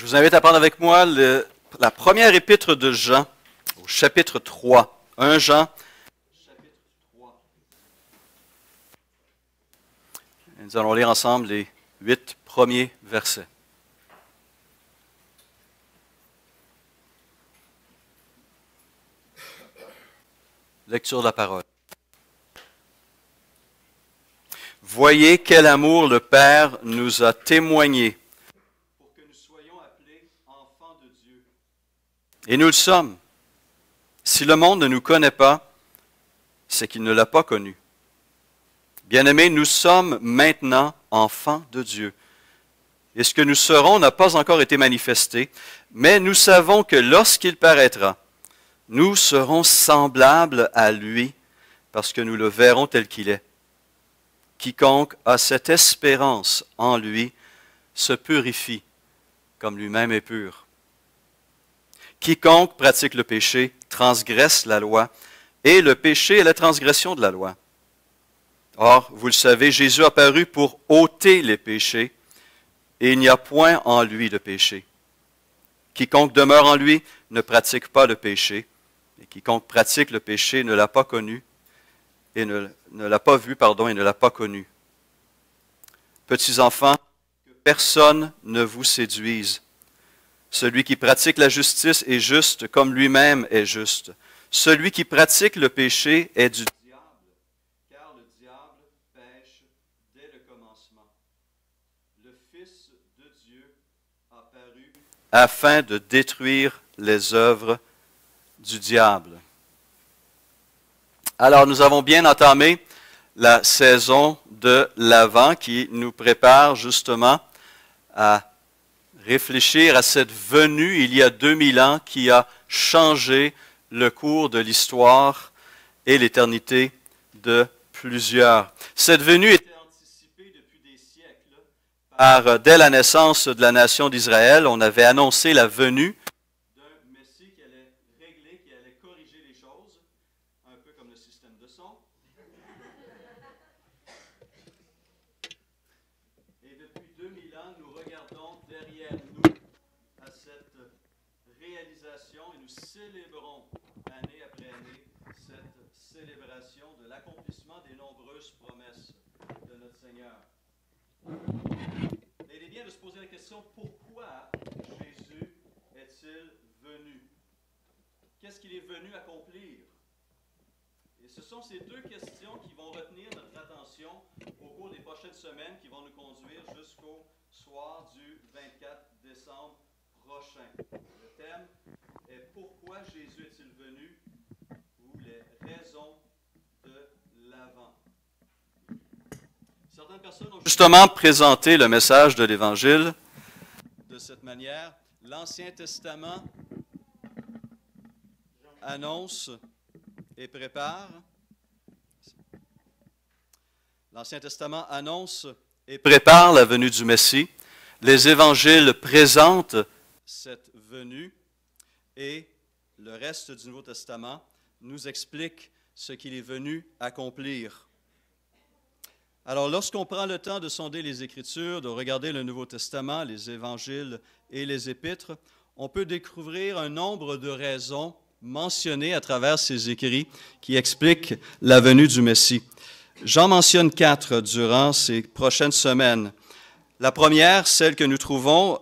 Je vous invite à prendre avec moi la première épître de Jean, au chapitre 3. 1 Jean, chapitre 3. Et nous allons lire ensemble les 8 premiers versets. Lecture de la parole. Voyez quel amour le Père nous a témoigné pour que nous soyons appelés enfants de Dieu. Et nous le sommes. Si le monde ne nous connaît pas, c'est qu'il ne l'a pas connu. Bien-aimés, nous sommes maintenant enfants de Dieu. Et ce que nous serons n'a pas encore été manifesté, mais nous savons que lorsqu'il paraîtra, nous serons semblables à lui, parce que nous le verrons tel qu'il est. Quiconque a cette espérance en lui se purifie, comme lui-même est pur. Quiconque pratique le péché transgresse la loi, et le péché est la transgression de la loi. Or, vous le savez, Jésus a paru pour ôter les péchés, et il n'y a point en lui de péché. Quiconque demeure en lui ne pratique pas le péché, et quiconque pratique le péché ne l'a pas connu, et ne l'a pas vu, et ne l'a pas connu. Petits enfants, que personne ne vous séduise. Celui qui pratique la justice est juste comme lui-même est juste. Celui qui pratique le péché est du diable, car le diable pêche dès le commencement. Le Fils de Dieu a paru afin de détruire les œuvres du diable. Alors, nous avons bien entamé la saison de l'Avent qui nous prépare justement à réfléchir à cette venue il y a 2000 ans qui a changé le cours de l'histoire et l'éternité de plusieurs. Cette venue était anticipée depuis des siècles dès la naissance de la nation d'Israël. On avait annoncé la venue d'un Messie qui allait régler, qui allait corriger les choses, un peu comme le système de son. Et depuis 2000 ans, nous regardons derrière nous à cette réalisation et nous célébrons année après année cette célébration de l'accomplissement des nombreuses promesses de notre Seigneur. Et il est bien de se poser la question, pourquoi Jésus est-il venu? Qu'est-ce qu'il est venu accomplir? Et ce sont ces deux questions qui vont retenir notre attention au cours des prochaines semaines, qui vont nous conduire jusqu'au soir du 24 décembre prochain. Le thème est « Pourquoi Jésus est-il venu ?» ou les raisons de l'Avent. Certaines personnes ont justement présenté le message de l'Évangile de cette manière. L'Ancien Testament annonce et prépare. L'Ancien Testament annonce et prépare la venue du Messie. Les Évangiles présentent cette venue et le reste du Nouveau Testament nous explique ce qu'il est venu accomplir. Alors, lorsqu'on prend le temps de sonder les Écritures, de regarder le Nouveau Testament, les Évangiles et les Épîtres, on peut découvrir un nombre de raisons mentionnées à travers ces écrits qui expliquent la venue du Messie. J'en mentionne 4 durant ces prochaines semaines. La première, celle que nous trouvons,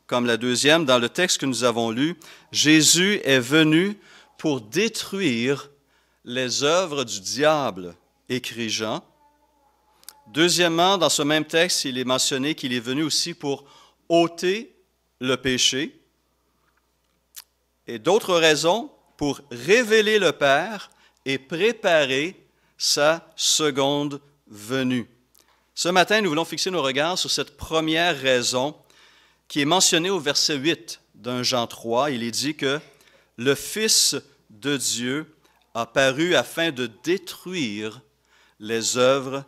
comme la deuxième, dans le texte que nous avons lu, Jésus est venu pour détruire les œuvres du diable, écrit Jean. Deuxièmement, dans ce même texte, il est mentionné qu'il est venu aussi pour ôter le péché. Et d'autres raisons, pour révéler le Père et préparer sa seconde venue. Ce matin, nous voulons fixer nos regards sur cette première raison qui est mentionnée au verset 8 d'un Jean 3. Il est dit que le Fils de Dieu a paru afin de détruire les œuvres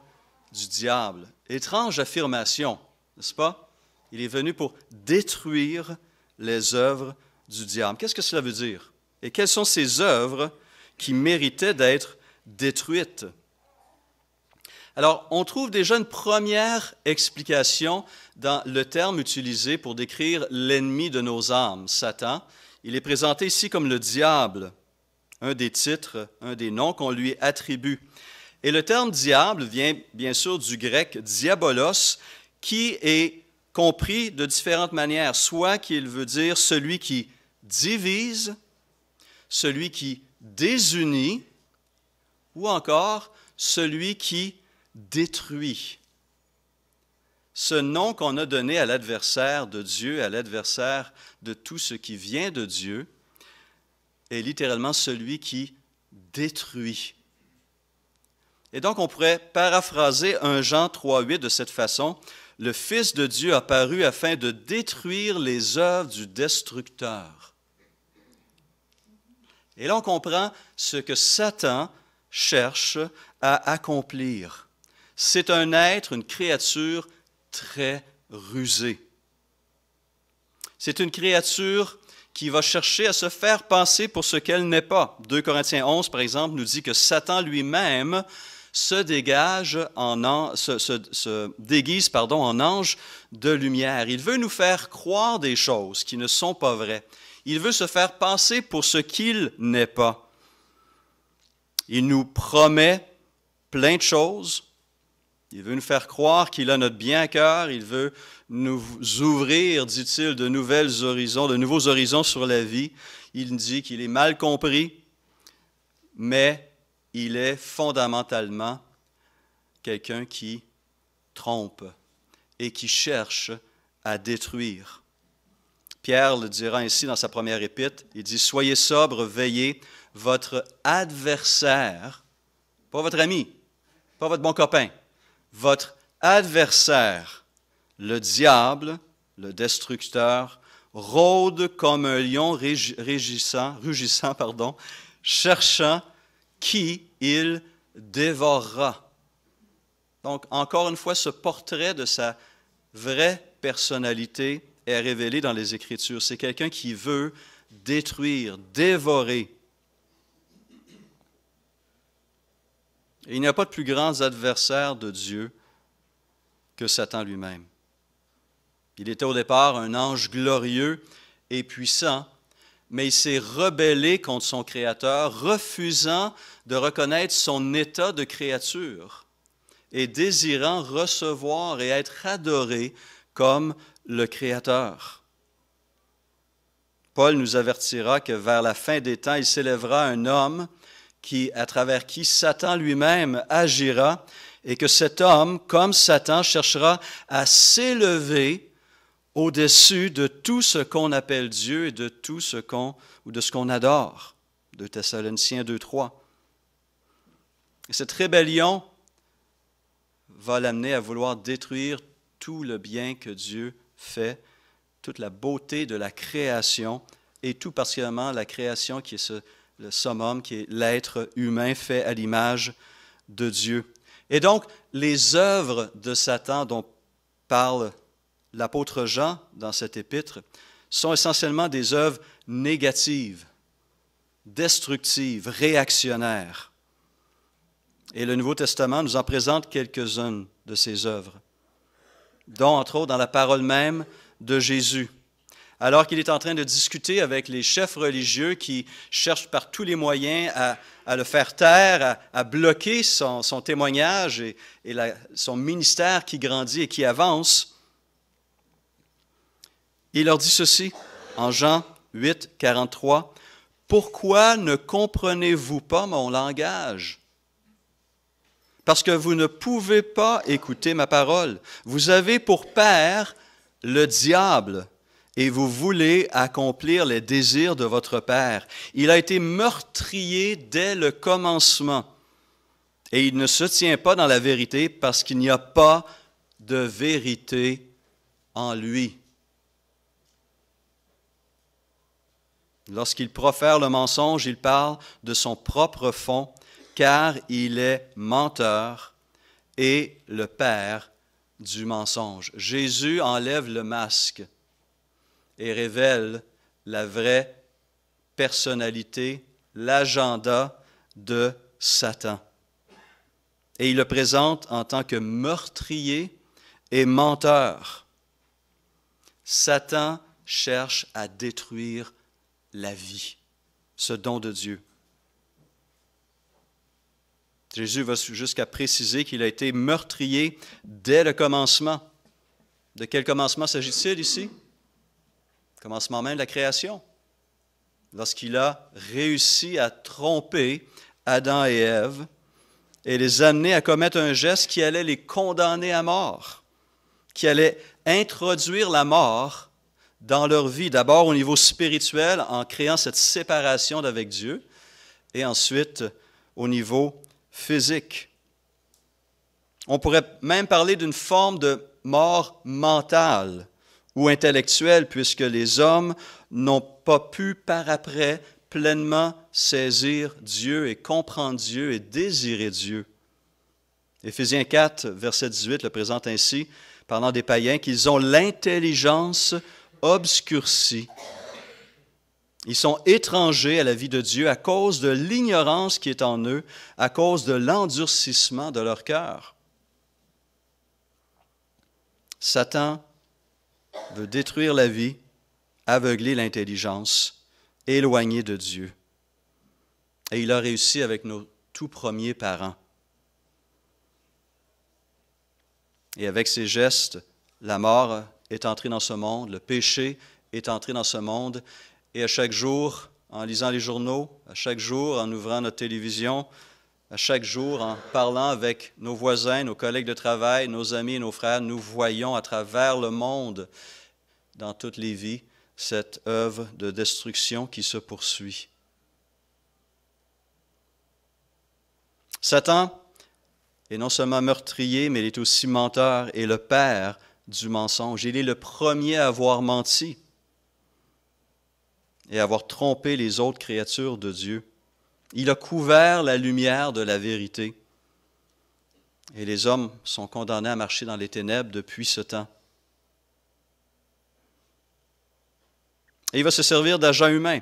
du diable. Étrange affirmation, n'est-ce pas? Il est venu pour détruire les œuvres du diable. Qu'est-ce que cela veut dire? Et quelles sont ces œuvres qui méritaient d'être détruites? Alors, on trouve déjà une première explication dans le terme utilisé pour décrire l'ennemi de nos âmes, Satan. Il est présenté ici comme le diable, un des titres, un des noms qu'on lui attribue. Et le terme diable vient bien sûr du grec diabolos, qui est compris de différentes manières, soit qu'il veut dire celui qui divise, celui qui désunit, ou encore celui qui détruit. Ce nom qu'on a donné à l'adversaire de Dieu, à l'adversaire de tout ce qui vient de Dieu, est littéralement celui qui détruit. Et donc on pourrait paraphraser 1 Jean 3,8 de cette façon. Le Fils de Dieu a paru afin de détruire les œuvres du destructeur. Et là on comprend ce que Satan cherche à accomplir. C'est un être, une créature très rusée. C'est une créature qui va chercher à se faire passer pour ce qu'elle n'est pas. 2 Corinthiens 11, par exemple, nous dit que Satan lui-même se déguise en ange de lumière. Il veut nous faire croire des choses qui ne sont pas vraies. Il veut se faire passer pour ce qu'il n'est pas. Il nous promet plein de choses. Il veut nous faire croire qu'il a notre bien à cœur. Il veut nous ouvrir, dit-il, de nouveaux horizons sur la vie. Il dit qu'il est mal compris, mais il est fondamentalement quelqu'un qui trompe et qui cherche à détruire. Pierre le dira ainsi dans sa première épître. Il dit « Soyez sobres, veillez, votre adversaire, pas votre ami, pas votre bon copain, votre adversaire, le diable, le destructeur, rôde comme un lion rugissant, cherchant qui il dévorera. » Donc, encore une fois, ce portrait de sa vraie personnalité est révélé dans les Écritures. C'est quelqu'un qui veut détruire, dévorer. Et il n'y a pas de plus grands adversaires de Dieu que Satan lui-même. Il était au départ un ange glorieux et puissant, mais il s'est rebellé contre son Créateur, refusant de reconnaître son état de créature et désirant recevoir et être adoré comme le Créateur. Paul nous avertira que vers la fin des temps, il s'élèvera un homme à travers qui Satan lui-même agira, et que cet homme, comme Satan, cherchera à s'élever au-dessus de tout ce qu'on appelle Dieu et de tout ce qu'on adore. 2 Thessaloniciens 2:3. Et cette rébellion va l'amener à vouloir détruire tout le bien que Dieu fait, toute la beauté de la création, et tout particulièrement la création qui est le summum, qui est l'être humain fait à l'image de Dieu. Et donc, les œuvres de Satan dont parle l'apôtre Jean dans cette épître sont essentiellement des œuvres négatives, destructives, réactionnaires. Et le Nouveau Testament nous en présente quelques-unes de ces œuvres, dont entre autres dans la parole même de Jésus. Alors qu'il est en train de discuter avec les chefs religieux qui cherchent par tous les moyens à le faire taire, à bloquer son témoignage et son ministère qui grandit et qui avance, il leur dit ceci en Jean 8, 43, « Pourquoi ne comprenez-vous pas mon langage? Parce que vous ne pouvez pas écouter ma parole. Vous avez pour père le diable, et vous voulez accomplir les désirs de votre père. Il a été meurtrier dès le commencement, et il ne se tient pas dans la vérité parce qu'il n'y a pas de vérité en lui. » Lorsqu'il profère le mensonge, il parle de son propre fond, car il est menteur et le père du mensonge. Jésus enlève le masque et révèle la vraie personnalité, l'agenda de Satan. et il le présente en tant que meurtrier et menteur. Satan cherche à détruire la vie, ce don de Dieu. Jésus va jusqu'à préciser qu'il a été meurtrier dès le commencement. De quel commencement s'agit-il ici? Commencement même de la création. Lorsqu'il a réussi à tromper Adam et Ève et les amener à commettre un geste qui allait les condamner à mort, qui allait introduire la mort dans leur vie, d'abord au niveau spirituel en créant cette séparation d'avec Dieu et ensuite au niveau physique. On pourrait même parler d'une forme de mort mentale ou intellectuelle, puisque les hommes n'ont pas pu par après pleinement saisir Dieu et comprendre Dieu et désirer Dieu. Éphésiens 4, verset 18 le présente ainsi, parlant des païens, qu'ils ont l'intelligence obscurcie. Ils sont étrangers à la vie de Dieu à cause de l'ignorance qui est en eux, à cause de l'endurcissement de leur cœur. Satan veut détruire la vie, aveugler l'intelligence, éloigner de Dieu. Et il a réussi avec nos tout premiers parents. Et avec ses gestes, la mort est entrée dans ce monde, le péché est entré dans ce monde. Et à chaque jour, en lisant les journaux, à chaque jour, en ouvrant notre télévision, à chaque jour, en parlant avec nos voisins, nos collègues de travail, nos amis et nos frères, nous voyons à travers le monde, dans toutes les vies, cette œuvre de destruction qui se poursuit. Satan est non seulement meurtrier, mais il est aussi menteur et le père du mensonge. Il est le premier à avoir menti et à avoir trompé les autres créatures de Dieu. Il a couvert la lumière de la vérité. Et les hommes sont condamnés à marcher dans les ténèbres depuis ce temps. Et il va se servir d'agents humains.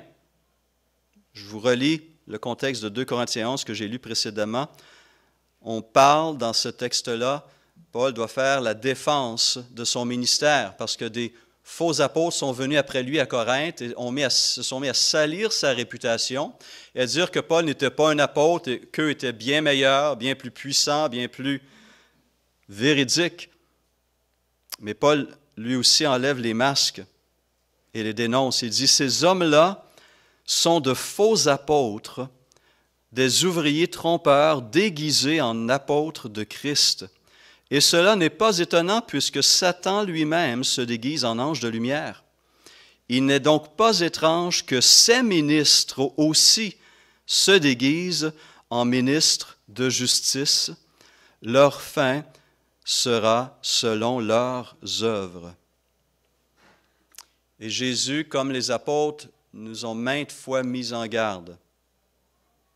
Je vous relis le contexte de 2 Corinthiens 11 que j'ai lu précédemment. On parle dans ce texte-là, Paul doit faire la défense de son ministère parce que des faux apôtres sont venus après lui à Corinthe et se sont mis à salir sa réputation et à dire que Paul n'était pas un apôtre et qu'eux étaient bien meilleurs, bien plus puissants, bien plus véridiques. Mais Paul, lui aussi, enlève les masques et les dénonce. Il dit, ces hommes-là sont de faux apôtres, des ouvriers trompeurs déguisés en apôtres de Christ. Et cela n'est pas étonnant puisque Satan lui-même se déguise en ange de lumière. Il n'est donc pas étrange que ses ministres aussi se déguisent en ministres de justice. Leur fin sera selon leurs œuvres. Et Jésus, comme les apôtres, nous ont maintes fois mis en garde,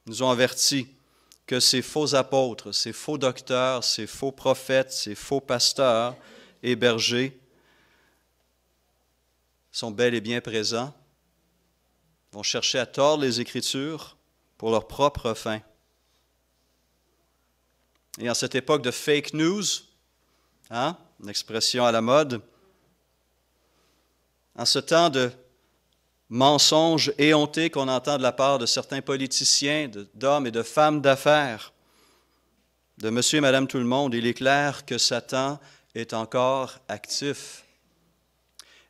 nous ont avertis que ces faux apôtres, ces faux docteurs, ces faux prophètes, ces faux pasteurs et bergers sont bel et bien présents, vont chercher à tordre les Écritures pour leur propre fin. Et en cette époque de fake news, une expression à la mode, en ce temps de mensonges éhontés qu'on entend de la part de certains politiciens, d'hommes et de femmes d'affaires, de monsieur et madame tout le monde, il est clair que Satan est encore actif.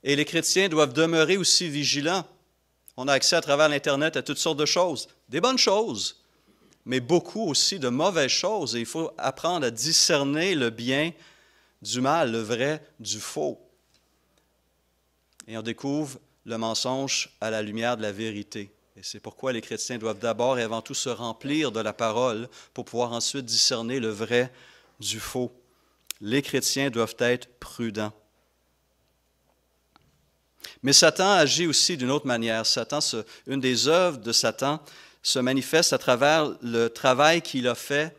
Et les chrétiens doivent demeurer aussi vigilants. On a accès à travers l'Internet à toutes sortes de choses, des bonnes choses, mais beaucoup aussi de mauvaises choses. Et il faut apprendre à discerner le bien du mal, le vrai du faux. Et on découvre le mensonge à la lumière de la vérité. Et c'est pourquoi les chrétiens doivent d'abord et avant tout se remplir de la parole pour pouvoir ensuite discerner le vrai du faux. Les chrétiens doivent être prudents. Mais Satan agit aussi d'une autre manière. Une des œuvres de Satan se manifeste à travers le travail qu'il a fait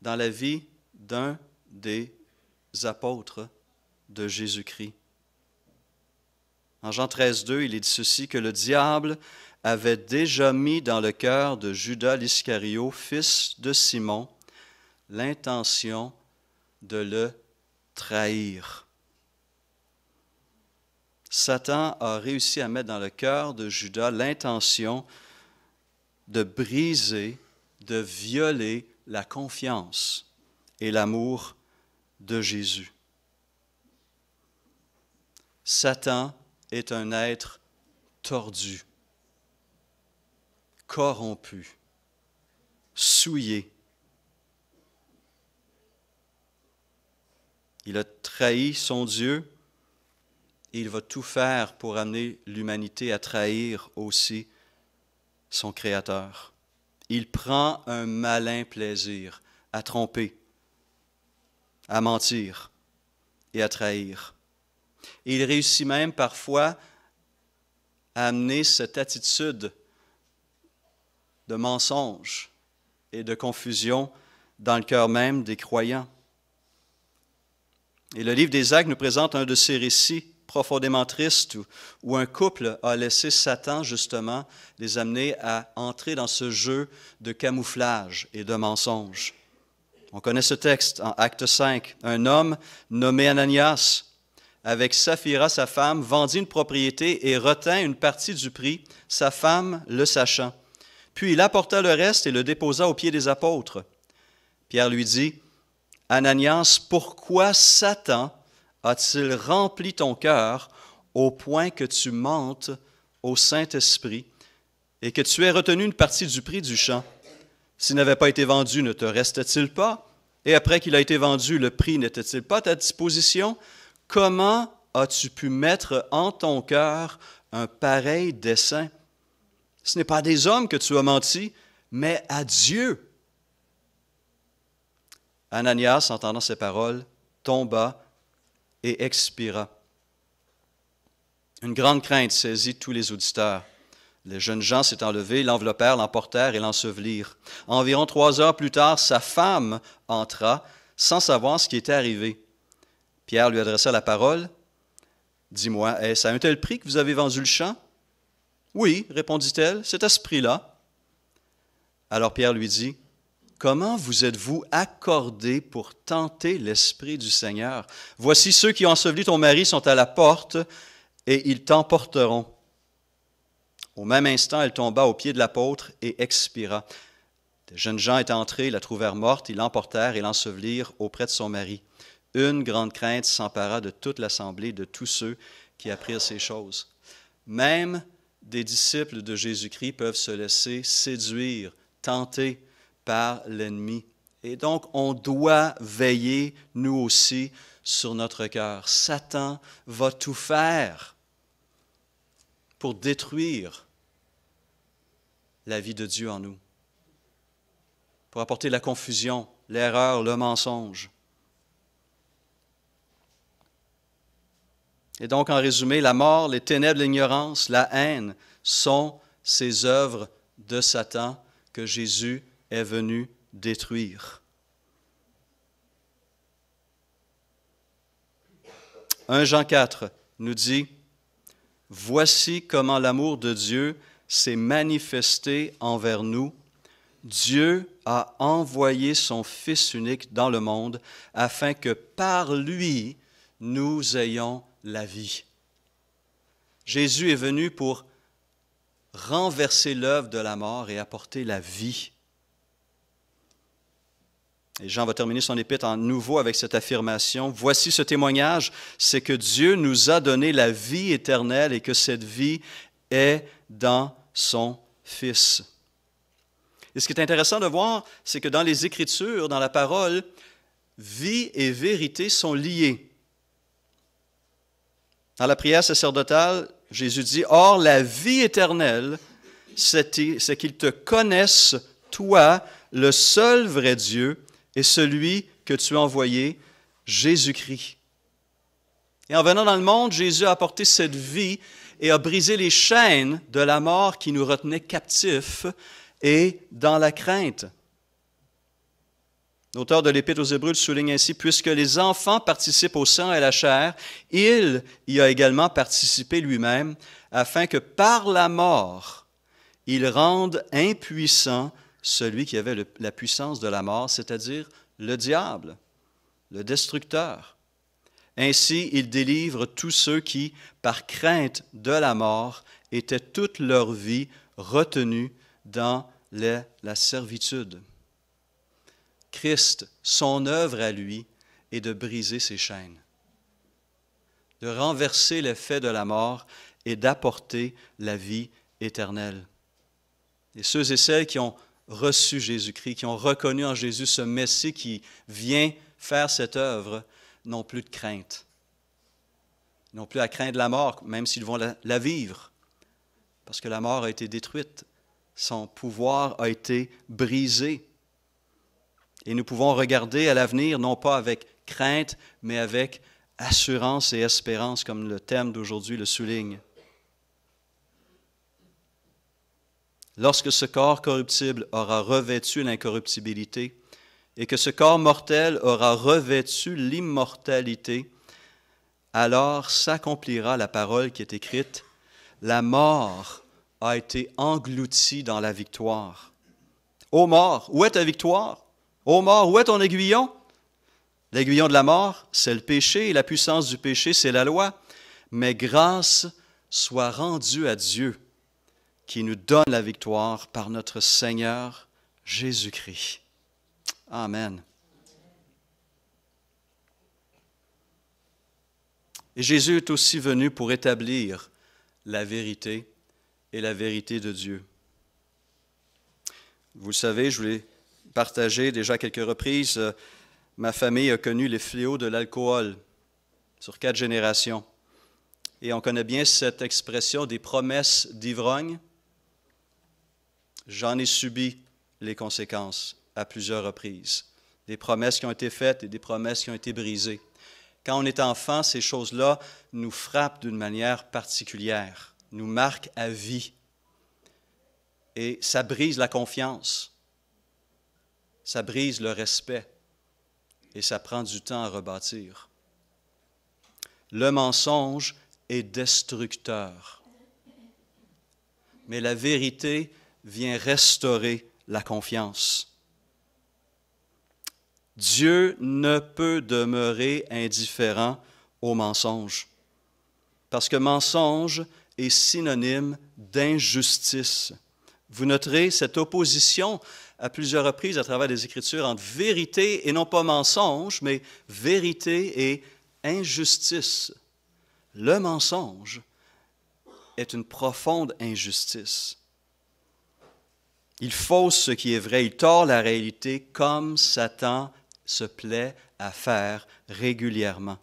dans la vie d'un des apôtres de Jésus-Christ. En Jean 13, 2, il est dit ceci, que le diable avait déjà mis dans le cœur de Judas l'Iscario, fils de Simon, l'intention de le trahir. Satan a réussi à mettre dans le cœur de Judas l'intention de briser, de violer la confiance et l'amour de Jésus. Satan est un être tordu, corrompu, souillé. Il a trahi son Dieu et il va tout faire pour amener l'humanité à trahir aussi son Créateur. Il prend un malin plaisir à tromper, à mentir et à trahir. Et il réussit même parfois à amener cette attitude de mensonge et de confusion dans le cœur même des croyants. Et le livre des Actes nous présente un de ces récits profondément tristes où un couple a laissé Satan justement les amener à entrer dans ce jeu de camouflage et de mensonge. On connaît ce texte en Acte 5. Un homme nommé Ananias, avec Saphira, sa femme, vendit une propriété et retint une partie du prix, sa femme le sachant. Puis il apporta le reste et le déposa aux pieds des apôtres. Pierre lui dit, « Ananias, pourquoi Satan a-t-il rempli ton cœur au point que tu mentes au Saint-Esprit et que tu aies retenu une partie du prix du champ? S'il n'avait pas été vendu, ne te reste-t-il pas? Et après qu'il a été vendu, le prix n'était-il pas à ta disposition? Comment as-tu pu mettre en ton cœur un pareil dessein? Ce n'est pas à des hommes que tu as menti, mais à Dieu. » Ananias, entendant ces paroles, tomba et expira. Une grande crainte saisit tous les auditeurs. Les jeunes gens s'étant levés, l'enveloppèrent, l'emportèrent et l'ensevelirent. Environ 3 heures plus tard, sa femme entra, sans savoir ce qui était arrivé. Pierre lui adressa la parole. « Dis-moi, est-ce à un tel prix que vous avez vendu le champ? »« Oui, répondit-elle, c'est à ce prix-là. » Alors Pierre lui dit, « Comment vous êtes-vous accordés pour tenter l'Esprit du Seigneur? Voici ceux qui ont enseveli ton mari sont à la porte et ils t'emporteront. » Au même instant, elle tomba aux pieds de l'apôtre et expira. Des jeunes gens étaient entrés, la trouvèrent morte, ils l'emportèrent et l'ensevelirent auprès de son mari. Une grande crainte s'empara de toute l'assemblée, de tous ceux qui apprirent ces choses. Même des disciples de Jésus-Christ peuvent se laisser séduire, tenter par l'ennemi. Et donc, on doit veiller, nous aussi, sur notre cœur. Satan va tout faire pour détruire la vie de Dieu en nous, pour apporter la confusion, l'erreur, le mensonge. Et donc, en résumé, la mort, les ténèbres, l'ignorance, la haine sont ces œuvres de Satan que Jésus est venu détruire. 1 Jean 4 nous dit, « Voici comment l'amour de Dieu s'est manifesté envers nous. Dieu a envoyé son Fils unique dans le monde afin que par lui, nous ayons la vie. » Jésus est venu pour renverser l'œuvre de la mort et apporter la vie. Et Jean va terminer son épître en nouveau avec cette affirmation. Voici ce témoignage, c'est que Dieu nous a donné la vie éternelle et que cette vie est dans son Fils. Et ce qui est intéressant de voir, c'est que dans les Écritures, dans la parole, vie et vérité sont liées. Dans la prière sacerdotale, Jésus dit, « Or, la vie éternelle, c'est qu'ils te connaissent, toi, le seul vrai Dieu, et celui que tu as envoyé, Jésus-Christ. » Et en venant dans le monde, Jésus a apporté cette vie et a brisé les chaînes de la mort qui nous retenaient captifs et dans la crainte. L'auteur de l'Épître aux Hébreux le souligne ainsi, « Puisque les enfants participent au sang et à la chair, il y a également participé lui-même, afin que par la mort, il rende impuissant celui qui avait la puissance de la mort, c'est-à-dire le diable, le destructeur. Ainsi, il délivre tous ceux qui, par crainte de la mort, étaient toute leur vie retenus dans la servitude. Christ, son œuvre à lui est de briser ses chaînes, de renverser l'effet de la mort et d'apporter la vie éternelle. Et ceux et celles qui ont reçu Jésus-Christ, qui ont reconnu en Jésus ce Messie qui vient faire cette œuvre, n'ont plus de crainte. Ils n'ont plus à craindre la mort, même s'ils vont la vivre, parce que la mort a été détruite. Son pouvoir a été brisé. Et nous pouvons regarder à l'avenir, non pas avec crainte, mais avec assurance et espérance, comme le thème d'aujourd'hui le souligne. Lorsque ce corps corruptible aura revêtu l'incorruptibilité et que ce corps mortel aura revêtu l'immortalité, alors s'accomplira la parole qui est écrite, « La mort a été engloutie dans la victoire. » Ô mort, où est ta victoire? Ô mort, où est ton aiguillon? L'aiguillon de la mort, c'est le péché, et la puissance du péché, c'est la loi. Mais grâce soit rendue à Dieu, qui nous donne la victoire par notre Seigneur Jésus-Christ. Amen. Et Jésus est aussi venu pour établir la vérité et la vérité de Dieu. Vous le savez, je vous l'ai partagé déjà à quelques reprises, ma famille a connu les fléaux de l'alcool sur 4 générations. Et on connaît bien cette expression des promesses d'ivrogne. J'en ai subi les conséquences à plusieurs reprises. Des promesses qui ont été faites et des promesses qui ont été brisées. Quand on est enfant, ces choses-là nous frappent d'une manière particulière, nous marquent à vie. Et ça brise la confiance, ça brise le respect, et ça prend du temps à rebâtir. Le mensonge est destructeur, mais la vérité vient restaurer la confiance. Dieu ne peut demeurer indifférent au mensonge, parce que mensonge est synonyme d'injustice. Vous noterez cette opposition à plusieurs reprises à travers les Écritures entre vérité et non pas mensonge, mais vérité et injustice. Le mensonge est une profonde injustice. Il fausse ce qui est vrai, il tord la réalité comme Satan se plaît à faire régulièrement.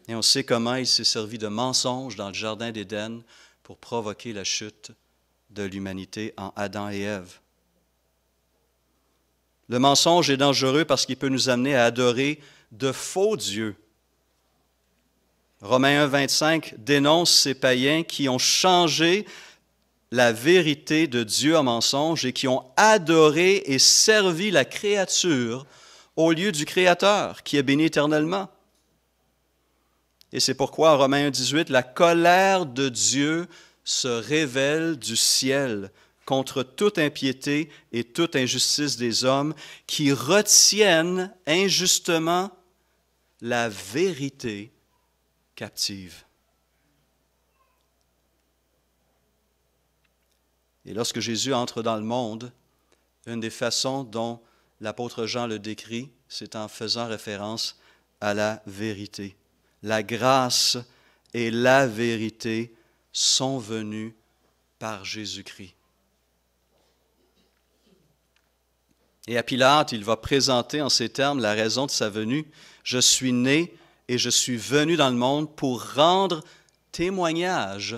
Et on sait comment il s'est servi de mensonges dans le jardin d'Éden pour provoquer la chute de l'humanité en Adam et Ève. Le mensonge est dangereux parce qu'il peut nous amener à adorer de faux dieux. Romains 1, 25 dénonce ces païens qui ont changé la vérité de Dieu en mensonge et qui ont adoré et servi la créature au lieu du Créateur, qui est béni éternellement. Et c'est pourquoi, en Romains 1, 18, la colère de Dieu se révèle du ciel contre toute impiété et toute injustice des hommes qui retiennent injustement la vérité captive. Et lorsque Jésus entre dans le monde, une des façons dont l'apôtre Jean le décrit, c'est en faisant référence à la vérité. La grâce et la vérité sont venues par Jésus-Christ. Et à Pilate, il va présenter en ces termes la raison de sa venue. « Je suis né et je suis venu dans le monde pour rendre témoignage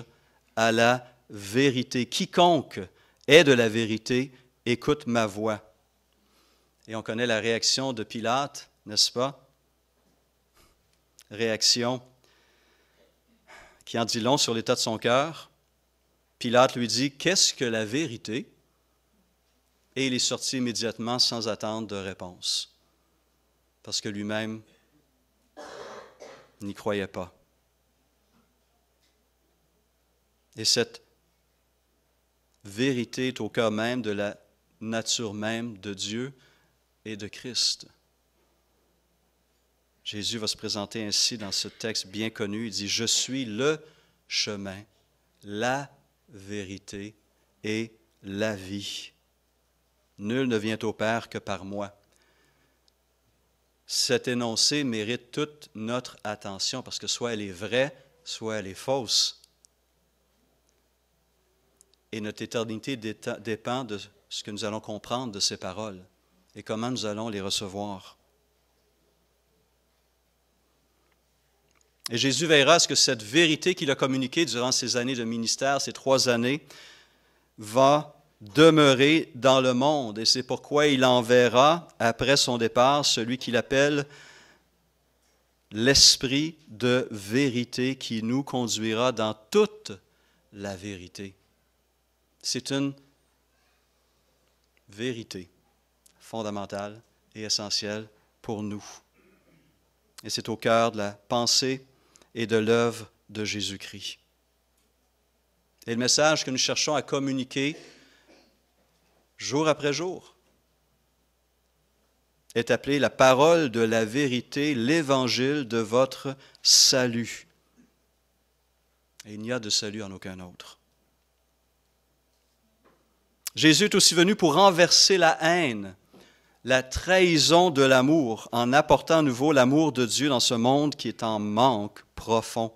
à la vérité. Quiconque est de la vérité, écoute ma voix. » Et on connaît la réaction de Pilate, n'est-ce pas? Réaction qui en dit long sur l'état de son cœur. Pilate lui dit, « Qu'est-ce que la vérité? » Et il est sorti immédiatement sans attendre de réponse, parce que lui-même n'y croyait pas. Et cette vérité est au cœur même de la nature même de Dieu, et de Christ. Jésus va se présenter ainsi dans ce texte bien connu. Il dit, « Je suis le chemin, la vérité et la vie. Nul ne vient au Père que par moi. » Cet énoncé mérite toute notre attention parce que soit elle est vraie, soit elle est fausse. Et notre éternité dépend de ce que nous allons comprendre de ces paroles et comment nous allons les recevoir. Et Jésus veillera à ce que cette vérité qu'il a communiquée durant ces années de ministère, ces 3 années, va demeurer dans le monde. Et c'est pourquoi il enverra, après son départ, celui qu'il appelle l'Esprit de vérité qui nous conduira dans toute la vérité. C'est une vérité fondamentale et essentielle pour nous. Et c'est au cœur de la pensée et de l'œuvre de Jésus-Christ. Et le message que nous cherchons à communiquer jour après jour est appelé la parole de la vérité, l'évangile de votre salut. Et il n'y a de salut en aucun autre. Jésus est aussi venu pour renverser la haine, la trahison de l'amour, en apportant à nouveau l'amour de Dieu dans ce monde qui est en manque profond.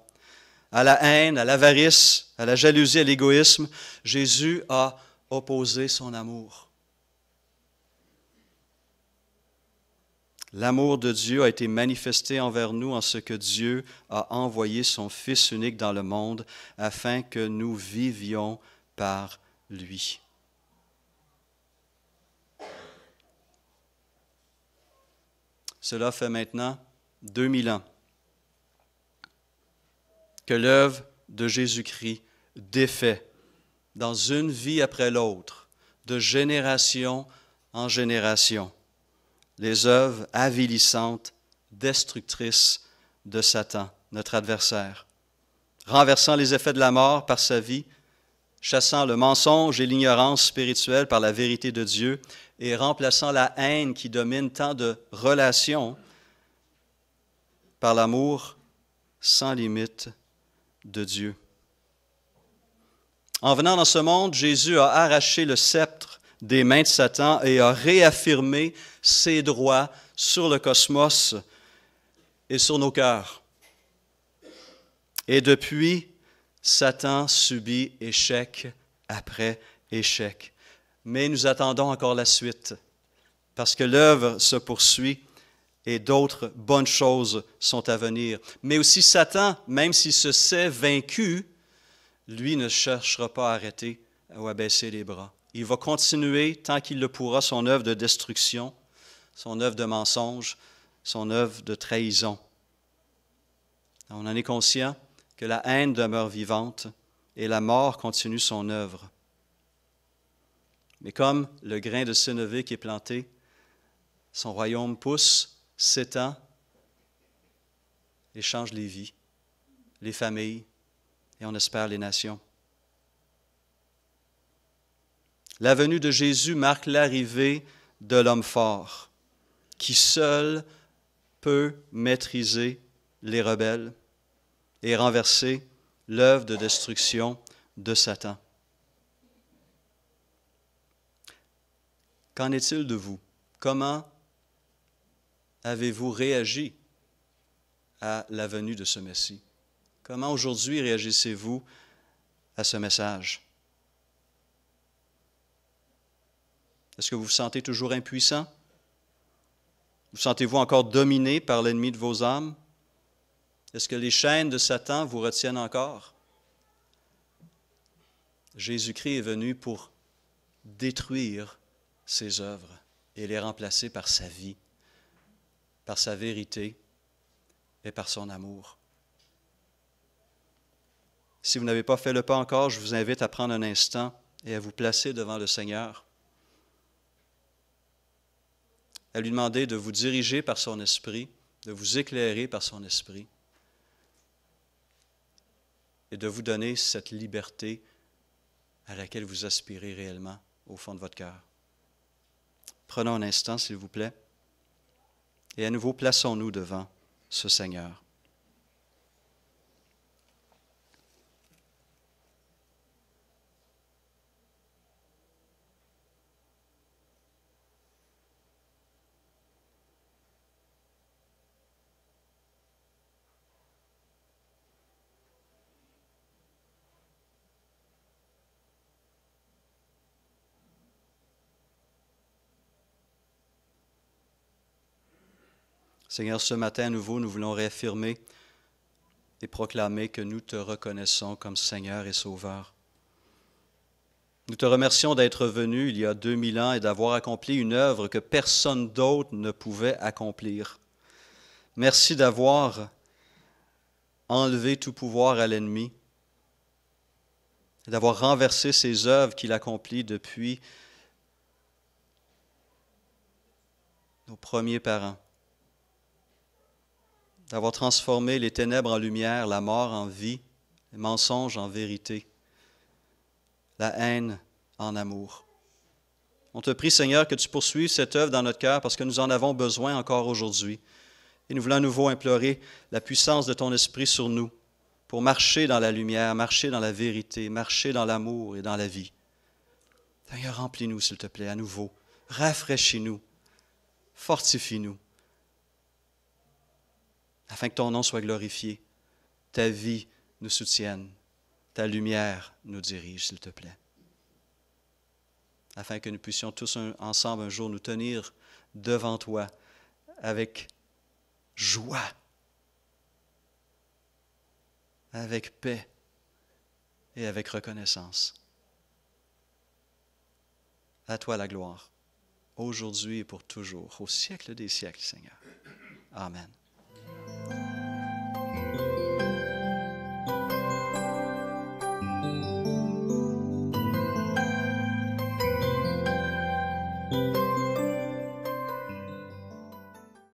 À la haine, à l'avarice, à la jalousie, à l'égoïsme, Jésus a opposé son amour. L'amour de Dieu a été manifesté envers nous en ce que Dieu a envoyé son Fils unique dans le monde afin que nous vivions par lui. Cela fait maintenant 2000 ans que l'œuvre de Jésus-Christ défait dans une vie après l'autre, de génération en génération, les œuvres avilissantes, destructrices de Satan, notre adversaire, renversant les effets de la mort par sa vie, chassant le mensonge et l'ignorance spirituelle par la vérité de Dieu et remplaçant la haine qui domine tant de relations par l'amour sans limite de Dieu. En venant dans ce monde, Jésus a arraché le sceptre des mains de Satan et a réaffirmé ses droits sur le cosmos et sur nos cœurs. Et depuis, Satan subit échec après échec. Mais nous attendons encore la suite, parce que l'œuvre se poursuit et d'autres bonnes choses sont à venir. Mais aussi Satan, même s'il se sait vaincu, lui ne cherchera pas à arrêter ou à baisser les bras. Il va continuer tant qu'il le pourra son œuvre de destruction, son œuvre de mensonge, son œuvre de trahison. On en est conscient que la haine demeure vivante et la mort continue son œuvre. Mais comme le grain de sénévé qui est planté, son royaume pousse, s'étend et change les vies, les familles et on espère les nations. La venue de Jésus marque l'arrivée de l'homme fort, qui seul peut maîtriser les rebelles et renverser l'œuvre de destruction de Satan. Qu'en est-il de vous? Comment avez-vous réagi à la venue de ce Messie? Comment aujourd'hui réagissez-vous à ce message? Est-ce que vous vous sentez toujours impuissant? Vous sentez-vous encore dominé par l'ennemi de vos âmes? Est-ce que les chaînes de Satan vous retiennent encore? Jésus-Christ est venu pour détruire ses œuvres et les remplacer par sa vie, par sa vérité et par son amour. Si vous n'avez pas fait le pas encore, je vous invite à prendre un instant et à vous placer devant le Seigneur, à lui demander de vous diriger par son esprit, de vous éclairer par son esprit et de vous donner cette liberté à laquelle vous aspirez réellement au fond de votre cœur. Prenons un instant, s'il vous plaît, et à nouveau, plaçons-nous devant ce Seigneur. Seigneur, ce matin à nouveau, nous voulons réaffirmer et proclamer que nous te reconnaissons comme Seigneur et Sauveur. Nous te remercions d'être venu il y a 2000 ans et d'avoir accompli une œuvre que personne d'autre ne pouvait accomplir. Merci d'avoir enlevé tout pouvoir à l'ennemi, d'avoir renversé ses œuvres qu'il accomplit depuis nos premiers parents, d'avoir transformé les ténèbres en lumière, la mort en vie, les mensonges en vérité, la haine en amour. On te prie, Seigneur, que tu poursuives cette œuvre dans notre cœur parce que nous en avons besoin encore aujourd'hui. Et nous voulons à nouveau implorer la puissance de ton Esprit sur nous pour marcher dans la lumière, marcher dans la vérité, marcher dans l'amour et dans la vie. Seigneur, remplis-nous, s'il te plaît, à nouveau. Rafraîchis-nous, fortifie-nous, afin que ton nom soit glorifié, ta vie nous soutienne, ta lumière nous dirige, s'il te plaît. Afin que nous puissions tous ensemble un jour nous tenir devant toi avec joie, avec paix et avec reconnaissance. À toi la gloire, aujourd'hui et pour toujours, au siècle des siècles, Seigneur. Amen.